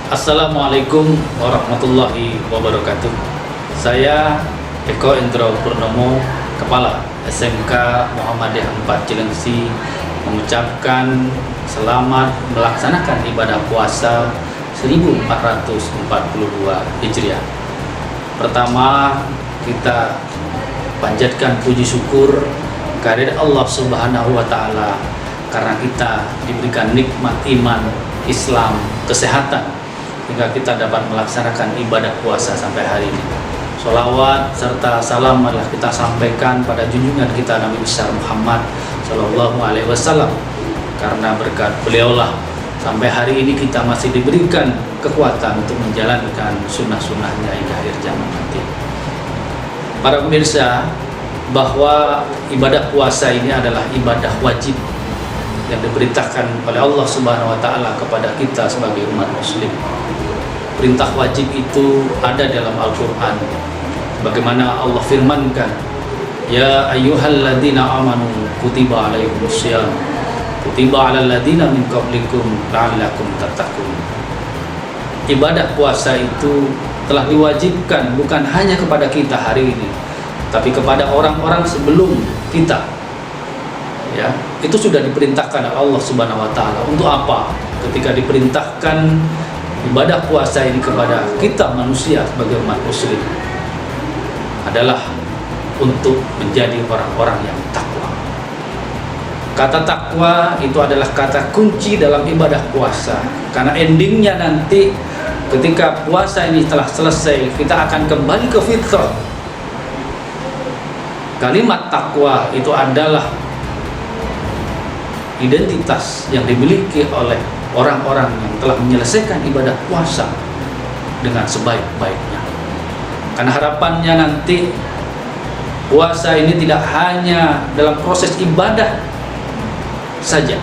Assalamualaikum warahmatullahi wabarakatuh. Saya Eko Indro Purnomo, Kepala SMK Muhammadiyah 4 Cilengsi, mengucapkan selamat melaksanakan ibadah puasa 1442 Hijriah. Pertama, kita panjatkan puji syukur kehadirat Allah Subhanahu wa Ta'ala karena kita diberikan nikmat iman, Islam, kesehatan hingga kita dapat melaksanakan ibadah puasa sampai hari ini. Sholawat serta salam adalah kita sampaikan pada junjungan kita Nabi besar Muhammad Sallallahu Alaihi Wasallam, karena berkat beliaulah sampai hari ini kita masih diberikan kekuatan untuk menjalankan sunnah-sunnahnya hingga akhir zaman nanti. Para pemirsa, bahwa ibadah puasa ini adalah ibadah wajib yang diperintahkan oleh Allah Subhanahu wa Ta'ala kepada kita sebagai umat muslim. Perintah wajib itu ada dalam Al-Quran, bagaimana Allah firmankan, ya ayyuhalladzina amanu kutiba alaikumussyam kutiba alal ladzina min qablikum la'allakum tattaqun. Ibadah puasa itu telah diwajibkan bukan hanya kepada kita hari ini, tapi kepada orang-orang sebelum kita. Ya, itu sudah diperintahkan oleh Allah Subhanahu wa Ta'ala. Untuk apa? Ketika diperintahkan ibadah puasa ini kepada kita manusia sebagai umat muslim, adalah untuk menjadi orang-orang yang takwa. Kata takwa itu adalah kata kunci dalam ibadah puasa, karena endingnya nanti ketika puasa ini telah selesai, kita akan kembali ke fitrah. Kalimat takwa itu adalah identitas yang dimiliki oleh orang-orang yang telah menyelesaikan ibadah puasa dengan sebaik-baiknya. Karena harapannya nanti puasa ini tidak hanya dalam proses ibadah saja,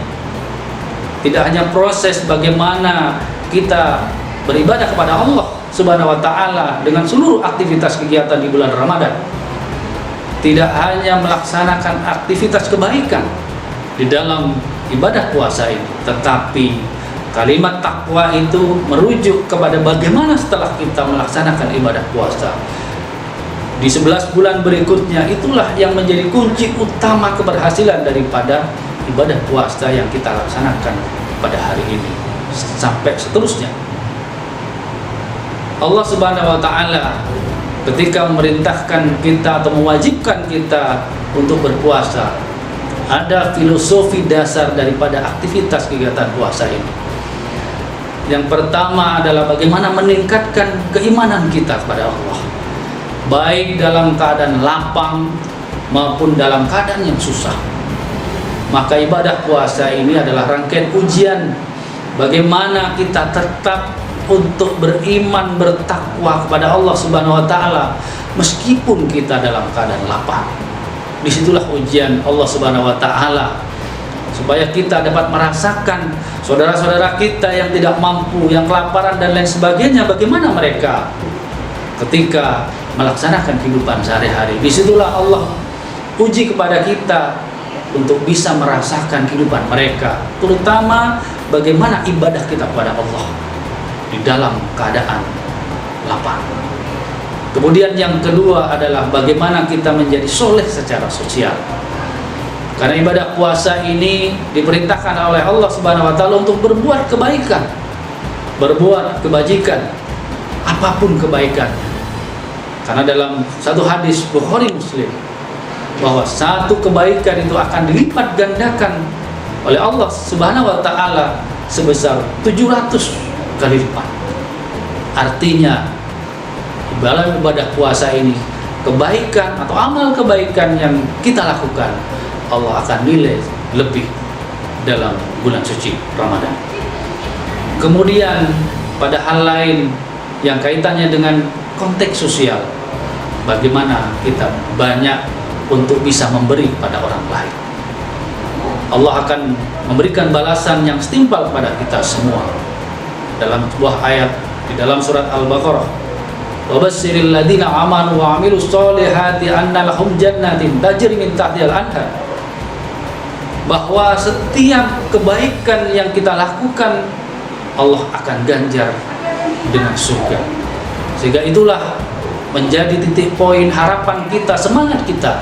tidak hanya proses bagaimana kita beribadah kepada Allah Subhanahu wa Ta'ala dengan seluruh aktivitas kegiatan di bulan Ramadan, tidak hanya melaksanakan aktivitas kebaikan di dalam ibadah puasa ini, tetapi kalimat takwa itu merujuk kepada bagaimana setelah kita melaksanakan ibadah puasa di 11 bulan berikutnya. Itulah yang menjadi kunci utama keberhasilan daripada ibadah puasa yang kita laksanakan pada hari ini sampai seterusnya. Allah Subhanahu wa Ta'ala ketika memerintahkan kita atau mewajibkan kita untuk berpuasa, ada filosofi dasar daripada aktivitas kegiatan puasa ini. Yang pertama adalah bagaimana meningkatkan keimanan kita kepada Allah, baik dalam keadaan lapang maupun dalam keadaan yang susah. Maka ibadah puasa ini adalah rangkaian ujian bagaimana kita tetap untuk beriman, bertakwa kepada Allah Subhanahu wa Ta'ala meskipun kita dalam keadaan lapang. Disitulah ujian Allah Subhanahu wa Ta'ala, supaya kita dapat merasakan saudara-saudara kita yang tidak mampu, yang kelaparan dan lain sebagainya, bagaimana mereka ketika melaksanakan kehidupan sehari-hari. Disitulah Allah uji kepada kita untuk bisa merasakan kehidupan mereka, terutama bagaimana ibadah kita kepada Allah di dalam keadaan lapang. Kemudian yang kedua adalah bagaimana kita menjadi soleh secara sosial. Karena ibadah puasa ini diperintahkan oleh Allah Subhanahu wa Ta'ala untuk berbuat kebaikan, berbuat kebajikan, apapun kebaikan. Karena dalam satu hadis Bukhari Muslim, bahwa satu kebaikan itu akan dilipat gandakan oleh Allah Subhanahu wa Ta'ala sebesar 700 kali lipat. Artinya dalam ibadah puasa ini, kebaikan atau amal kebaikan yang kita lakukan, Allah akan nilai lebih dalam bulan suci Ramadan. Kemudian pada hal lain yang kaitannya dengan konteks sosial, bagaimana kita banyak untuk bisa memberi pada orang lain. Allah akan memberikan balasan yang setimpal kepada kita semua. Dalam sebuah ayat di dalam surat Al-Baqarah, وَبَشِّرِ الَّذِينَ آمَنُوا وَعَمِلُوا الصَّالِحَاتِ أَنَّ لَهُمْ جَنَّاتٍ تَجْرِي مِنْ تَحْتِهَا الْأَنْهَارُ, bahwa setiap kebaikan yang kita lakukan Allah akan ganjar dengan surga. Sehingga itulah menjadi titik poin harapan kita, semangat kita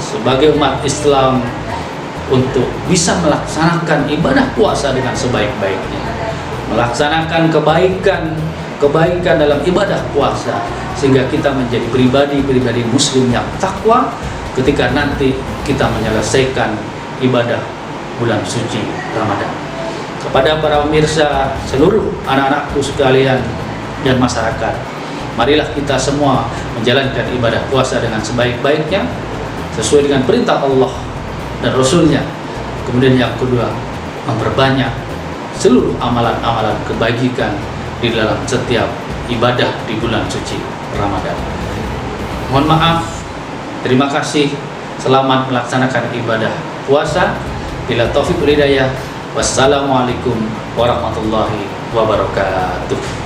sebagai umat Islam untuk bisa melaksanakan ibadah puasa dengan sebaik-baiknya, melaksanakan kebaikan dalam ibadah puasa, sehingga kita menjadi pribadi muslim yang takwa ketika nanti kita menyelesaikan ibadah bulan suci Ramadan. Kepada para pemirsa, seluruh anak-anakku sekalian dan masyarakat, marilah kita semua menjalankan ibadah puasa dengan sebaik-baiknya sesuai dengan perintah Allah dan Rasulnya. Kemudian yang kedua, memperbanyak seluruh amalan-amalan kebajikan di dalam setiap ibadah di bulan suci Ramadan. Mohon maaf, terima kasih, selamat melaksanakan ibadah puasa. Bila taufik wal hidayah, wassalamualaikum warahmatullahi wabarakatuh.